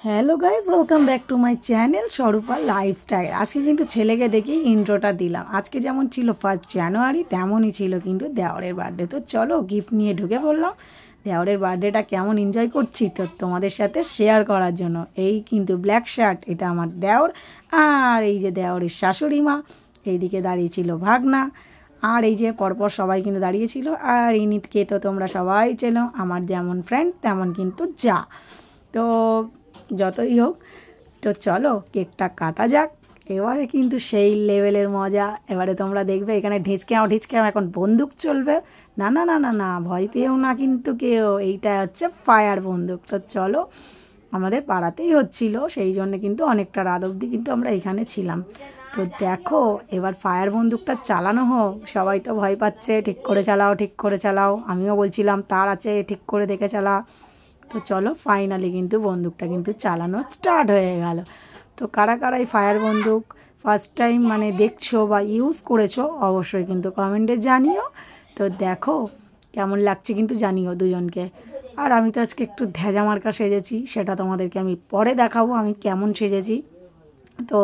Hello guys, welcome back to my channel স্বরূপা lifestyle. আজকে কিন্তু ছেলেকে দেখি ইন্ট্রোটা দিলাম। আজকে যেমন ছিল 1 জানুয়ারি, তেমনই ছিল কিন্তু দেওরের বার্থডে। তো চলো গিফট নিয়ে ঢুকে পড়লাম। দেওরের বার্থডেটা কেমন এনজয় করছি তো তোমাদের সাথে শেয়ার করার জন্য। এই কিন্তু ব্ল্যাক শার্ট, এটা আমার দেওর। আর এই যে দেওরের শাশুড়ি মা, এইদিকে দাঁড়িয়েছিল ভাগনা। আর এই যে পরপর সবাই কিন্তু দাঁড়িয়েছিল। আর ইনিতকে তো তোমরা সবাই চেনো, আমার যেমন ফ্রেন্ড তেমন কিন্তু যা। তো যতই হোক, তো চলো কেকটা কাটা যাক। এবারে কিন্তু সেই লেভেলের মজা। এবারে তোমরা দেখবে এখানে ঢিঁচকেও এখন বন্দুক চলবে। না না না না না, ভয় পেও না কিন্তু কেউ, এইটা হচ্ছে ফায়ার বন্দুক। তো চলো, আমাদের পাড়াতেই হচ্ছিল, সেই জন্য কিন্তু অনেকটা রাত অবধি কিন্তু আমরা এখানে ছিলাম। তো দেখো এবার ফায়ার বন্দুকটা চালানো হোক। সবাই তো ভয় পাচ্ছে, ঠিক করে চালাও ঠিক করে চালাও। আমিও বলছিলাম তার আছে, ঠিক করে দেখে চালা। তো চলো ফাইনালি কিন্তু বন্দুকটা কিন্তু চালানো স্টার্ট হয়ে গেল। তো কারা কারা এই ফায়ার বন্দুক ফার্স্ট টাইম মানে দেখছো বা ইউজ করেছো অবশ্যই কিন্তু কমেন্টে জানিও। তো দেখো কেমন লাগছে কিন্তু জানিও দুজনকে। আর আমি তো আজকে একটু ধ্যাজা মার্কা সেজেছি, সেটা তোমাদেরকে আমি পরে দেখাবো আমি কেমন সেজেছি। তো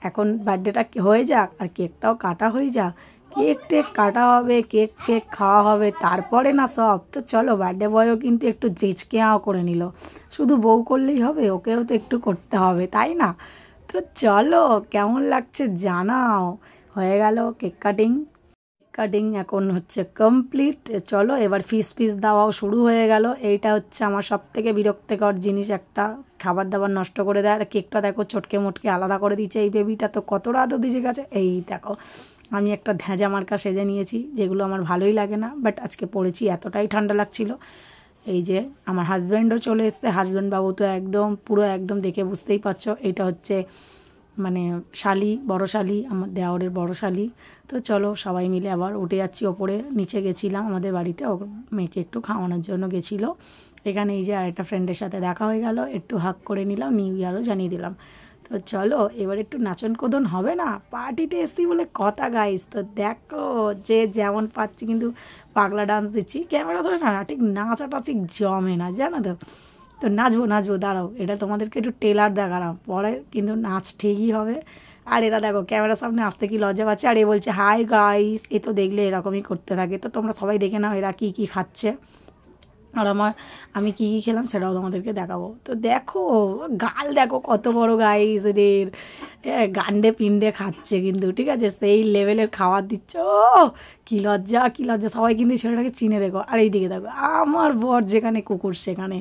এখন বার্থডেটা হয়ে যাক আর কেকটাও কাটা হয়ে যাক। কেক টেক কাটা হবে, কেক খাওয়া হবে, তারপরে না সব। তো চলো, বার্থডে বয়ও কিন্তু একটু কেয়াও করে নিল। শুধু বউ করলেই হবে, ওকেও তো একটু করতে হবে, তাই না? তো চলো কেমন লাগছে জানাও। হয়ে গেল কেক কাটিং এখন হচ্ছে কমপ্লিট। চলো এবার পিস দেওয়াও শুরু হয়ে গেল। এইটা হচ্ছে আমার সব থেকে বিরক্তিকর জিনিস একটা, খাবার দাবার নষ্ট করে দেয়। আর কেকটা দেখো চটকে মোটকে আলাদা করে দিচ্ছে। এই বেবিটা তো কত রাত অবধি জেগে গেছে। এই দেখো আমি একটা ধ্যাজা মার্কা সেজে নিয়েছি, যেগুলো আমার ভালোই লাগে না, বাট আজকে পরেছি, এতটাই ঠান্ডা লাগছিল। এই যে আমার হাজব্যান্ডও চলে এসছে। হাজব্যান্ড বাবু তো একদম পুরো একদম দেখে বুঝতেই পারছো, এইটা হচ্ছে মানে শালি, বড় শালি, আমার দেওরের বড় শালি। তো চলো সবাই মিলে আবার উঠে যাচ্ছি ওপরে। নিচে গেছিলাম আমাদের বাড়িতে, ওর মেয়েকে একটু খাওয়ানোর জন্য গেছিলো। এখানে এই যে আরেকটা ফ্রেন্ডের সাথে দেখা হয়ে গেল, একটু হাগ করে নিলাম, নিউ ইয়ারও জানিয়ে দিলাম। তো চলো এবার একটু নাচন কোদন হবে না, পার্টিতে এসছি বলে কথা গাইস। তো দেখো যে যেমন পাচ্ছি কিন্তু পাগলা ডান্স দিচ্ছি, ক্যামেরা ধরে না ঠিক নাচাটা ঠিক জমে না, জানো তো। তো নাচবো দাঁড়াও, এটা তোমাদেরকে একটু টেলার দেখালাম, পরে কিন্তু নাচ ঠিকই হবে। আর এরা দেখো ক্যামেরার সামনে আসতে কি লজ্জা পাচ্ছে। আর এ বলছে হাই গাইস, এ তো দেখলে এরকমই করতে থাকে। তো তোমরা সবাই দেখে নাও এরা কী কী খাচ্ছে, আর আমি কী কী খেলাম সেটাও তোমাদেরকে দেখাবো। তো দেখো গাল দেখো কত বড় গাইস এদের, গান্ডে পিন্ডে খাচ্ছে কিন্তু, ঠিক আছে, সেই লেভেলের খাবার দিচ্ছে। ও কী লজ্জা, সবাই কিন্তু ছেলেটাকে চিনে রেখো। আর এইদিকে দেখো আমার বর যেখানে কুকুর সেখানে।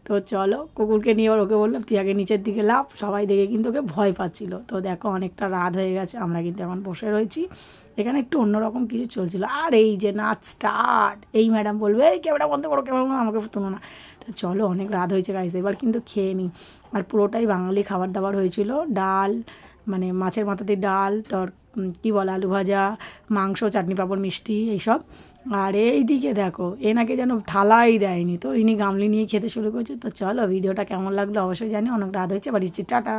তো চলো কুকুরকে নিয়ে ওকে বললাম তুই আগে নিচের দিকে লাভ। সবাই দেখে কিন্তু ওকে ভয় পাচ্ছিল। তো দেখো অনেকটা রাত হয়ে গেছে, আমরা কিন্তু এখন বসে রয়েছি। এখানে একটু অন্যরকম কিছু চলছিল। আর এই যে নাচ স্টার্ট, এই ম্যাডাম বলবে এই ক্যামেরা বন্ধ করো, আমাকে তোলো না। তো চলো অনেক রাত হয়েছে গাইস, এবার কিন্তু খেয়ে নিই। আর পুরোটাই বাঙালি খাবার দাবার হয়েছিল। ডাল, মানে মাছের মাথা দিয়ে ডাল, কী বলে আলু ভাজা, মাংস, চাটনি পাঁপড়, মিষ্টি, এইসব। আর এইদিকে দেখো এনাকে যেন থালাই দেয়নি, তো ইনি গামলি নিয়ে খেতে শুরু করছে। তো চলো ভিডিওটা কেমন লাগলো অবশ্যই জানি। অনেক রাত হয়েছে, বাড়ি টাটা।